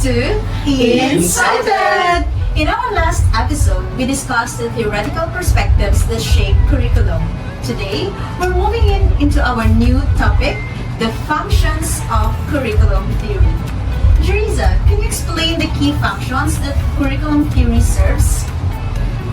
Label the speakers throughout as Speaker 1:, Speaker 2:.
Speaker 1: to Insighted! In our last episode, we discussed the theoretical perspectives that shape curriculum. Today, we're moving into our new topic, the functions of curriculum theory. Joriza, can you explain the key functions that curriculum theory serves?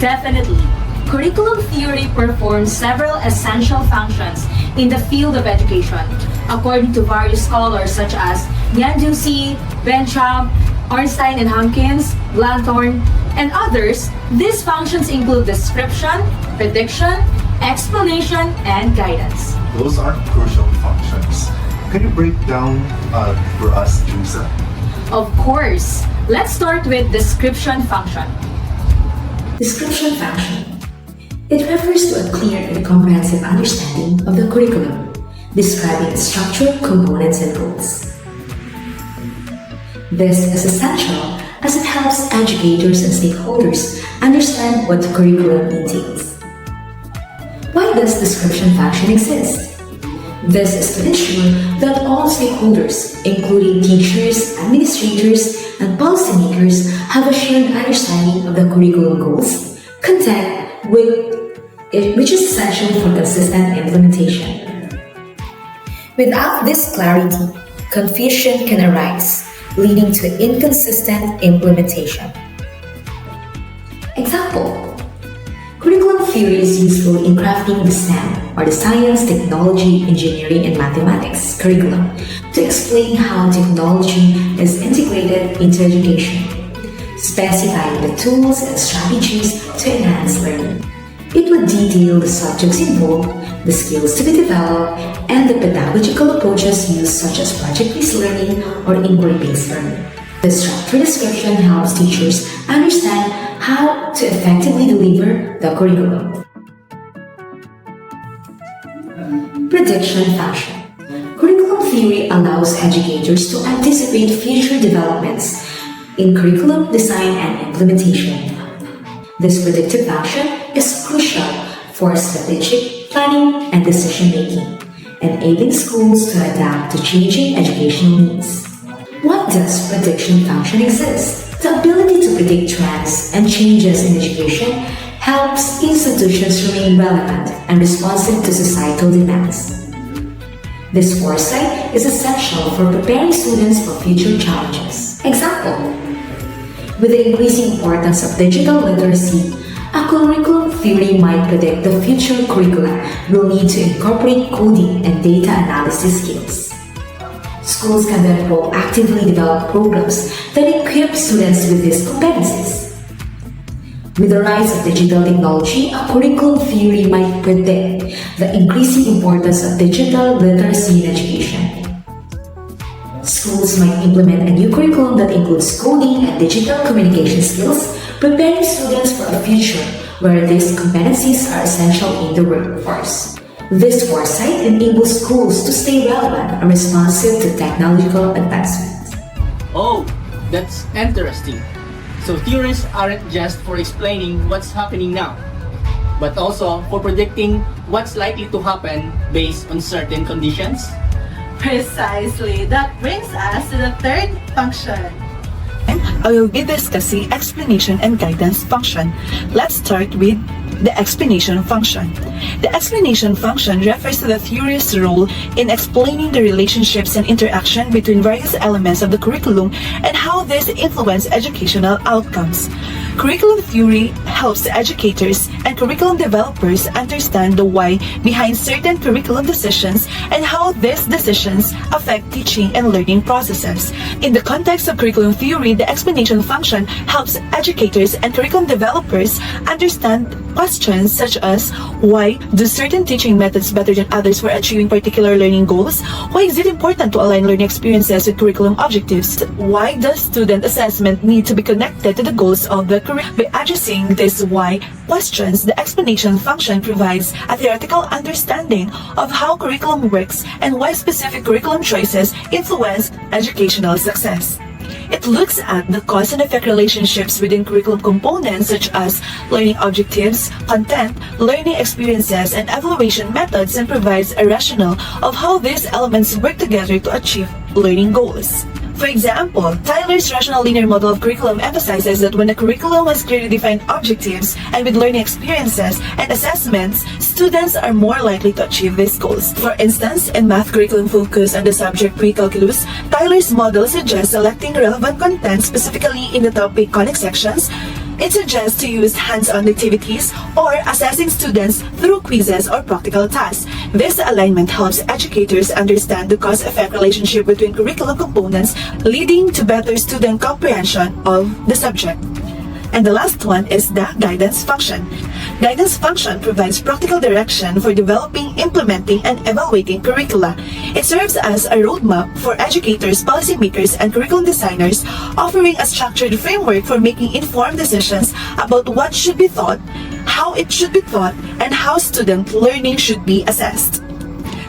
Speaker 2: Definitely. Curriculum theory performs several essential functions in the field of education. According to various scholars such as Nyanjusi, Bentham, Ornstein and Hankins, Blanthorne, and others, these functions include description, prediction, explanation, and guidance.
Speaker 3: Those are crucial functions. Can you break down for us, Joriza?
Speaker 2: Of course. Let's start with description function.
Speaker 4: Description function. It refers to a clear and comprehensive understanding of the curriculum, describing its structure, components, and goals. This is essential as it helps educators and stakeholders understand what the curriculum entails. Why does description function exist? This is to ensure that all stakeholders, including teachers, administrators, and policymakers, have a shared understanding of the curriculum goals, content, which is essential for consistent implementation. Without this clarity, confusion can arise, leading to inconsistent implementation. Example: curriculum theory is useful in crafting the STEM, or the science, technology, engineering, and mathematics curriculum to explain how technology is integrated into education, specifying the tools and strategies to enhance learning. It would detail the subjects involved, the skills to be developed, and the pedagogical approaches used such as project-based learning or inquiry-based learning. The structure description helps teachers understand how to effectively deliver the curriculum. Prediction function. Curriculum theory allows educators to anticipate future developments in curriculum design and implementation. This predictive function is crucial for strategic planning and decision-making, enabling schools to adapt to changing educational needs. Why does prediction function exist? The ability to predict trends and changes in education helps institutions remain relevant and responsive to societal demands. This foresight is essential for preparing students for future challenges. Example: with the increasing importance of digital literacy, a curriculum theory might predict the future curricula will need to incorporate coding and data analysis skills. Schools can then proactively develop programs that equip students with these competencies. With the rise of digital technology, a curriculum theory might predict the increasing importance of digital literacy in education. Schools might implement a new curriculum that includes coding and digital communication skills, preparing students for a future where these competencies are essential in the workforce. This foresight enables schools to stay relevant and responsive to technological advancements.
Speaker 5: Oh, that's interesting. So theories aren't just for explaining what's happening now, but also for predicting what's likely to happen based on certain conditions?
Speaker 1: Precisely. That brings us to the third function.
Speaker 6: I will be discussing explanation and guidance function. Let's start with the explanation function. The explanation function refers to the theory's role in explaining the relationships and interaction between various elements of the curriculum and how these influence educational outcomes. Curriculum theory helps educators and curriculum developers understand the why behind certain curriculum decisions and how these decisions affect teaching and learning processes. In the context of curriculum theory, the explanation function helps educators and curriculum developers understand questions such as: why do certain teaching methods better than others for achieving particular learning goals? Why is it important to align learning experiences with curriculum objectives? Why does student assessment need to be connected to the goals of the curriculum? By addressing these why questions, the explanation function provides a theoretical understanding of how curriculum works and why specific curriculum choices influence educational success. It looks at the cause and effect relationships within curriculum components such as learning objectives, content, learning experiences, and evaluation methods, and provides a rationale of how these elements work together to achieve learning goals. For example, Tyler's rational linear model of curriculum emphasizes that when a curriculum has clearly defined objectives and with learning experiences and assessments, students are more likely to achieve these goals. For instance, in math curriculum focus on the subject pre-calculus, Tyler's model suggests selecting relevant content specifically in the topic conic sections. It suggests to use hands-on activities or assessing students through quizzes or practical tasks. This alignment helps educators understand the cause-effect relationship between curriculum components, leading to better student comprehension of the subject. And the last one is the guidance function. Guidance function provides practical direction for developing, implementing, and evaluating curricula. It serves as a roadmap for educators, policymakers, and curriculum designers, offering a structured framework for making informed decisions about what should be taught, how it should be taught, and how student learning should be assessed.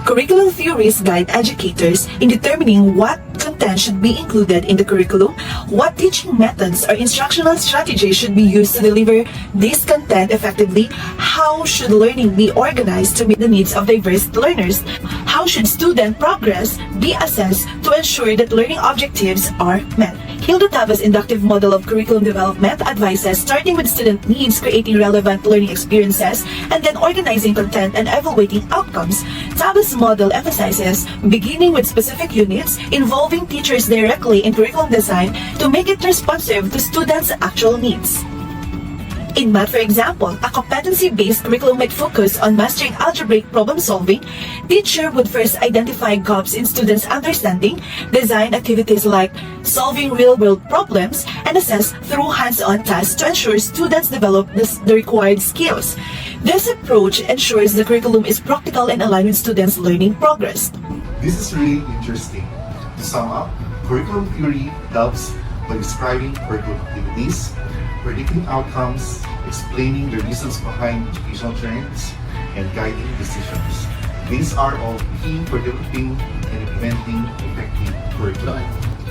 Speaker 6: Curriculum theories guide educators in determining what content should be included in the curriculum, what teaching methods or instructional strategies should be used to deliver this content effectively, how should learning be organized to meet the needs of diverse learners, how should student progress be assessed to ensure that learning objectives are met. Hilda Taba's inductive model of curriculum development advises starting with student needs, creating relevant learning experiences, and then organizing content and evaluating outcomes. Taba's model emphasizes beginning with specific units, involving teachers directly in curriculum design to make it responsive to students' actual needs. In math, for example, a competency-based curriculum might focus on mastering algebraic problem solving. Teacher would first identify gaps in students' understanding, design activities like solving real-world problems, and assess through hands-on tasks to ensure students develop the required skills. This approach ensures the curriculum is practical and aligned with students' learning progress.
Speaker 3: This is really interesting. To sum up, curriculum theory helps by describing curriculum activities, predicting outcomes, explaining the reasons behind educational trends, and guiding decisions. These are all key for developing and implementing effective curriculum.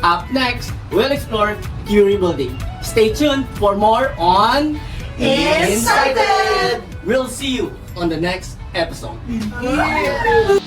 Speaker 5: Up next, we'll explore theory building. Stay tuned for more on
Speaker 1: Incited!
Speaker 5: We'll see you on the next episode.
Speaker 1: Yeah.